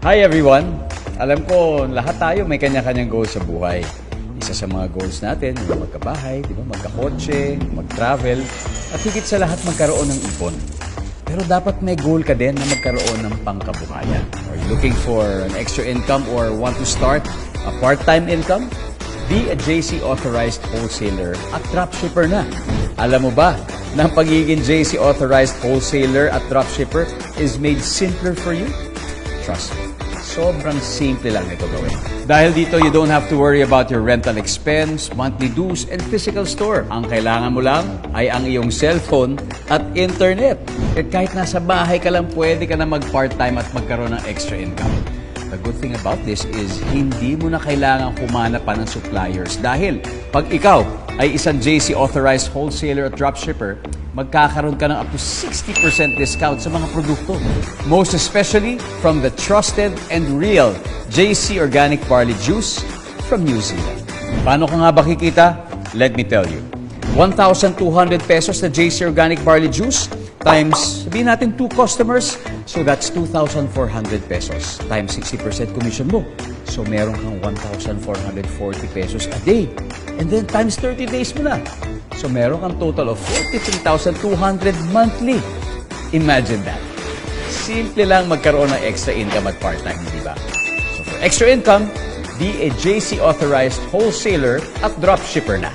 Hi everyone! Alam ko, lahat tayo may kanya-kanyang goals sa buhay. Isa sa mga goals natin, yung magkabahay, di ba? Magkakotse, mag-travel, at higit sa lahat magkaroon ng ipon. Pero dapat may goal ka din na magkaroon ng pangkabuhayan. Are you looking for an extra income or want to start a part-time income? Be a JC Authorized Wholesaler at Dropshipper na. Alam mo ba na ang pagiging JC Authorized Wholesaler at Dropshipper is made simpler for you? Trust me, sobrang simple lang ito gawin. Dahil dito, you don't have to worry about your rental expense, monthly dues, and physical store. Ang kailangan mo lang ay ang iyong cellphone at internet. At kahit nasa bahay ka lang, pwede ka na mag-part-time at magkaroon ng extra income. The good thing about this is hindi mo na kailangan humanap pa ng suppliers dahil pag ikaw ay isang JC Authorized Wholesaler at Dropshipper, magkakaroon ka ng up to 60% discount sa mga produkto. Most especially from the trusted and real JC Organic Barley Juice from New Zealand. Paano ka nga ba kikita? Let me tell you. 1,200 pesos na JC Organic Barley Juice times, sabihin natin 2 customers, so that's 2,400 pesos times 60% commission mo. So meron kang 1,440 pesos a day. And then times 30 days mo na. So meron kang total of 43,200 monthly. Imagine that. Simple lang magkaroon ng extra income at part-time, di ba? So for extra income, be a JC Authorized Wholesaler at Dropshipper na.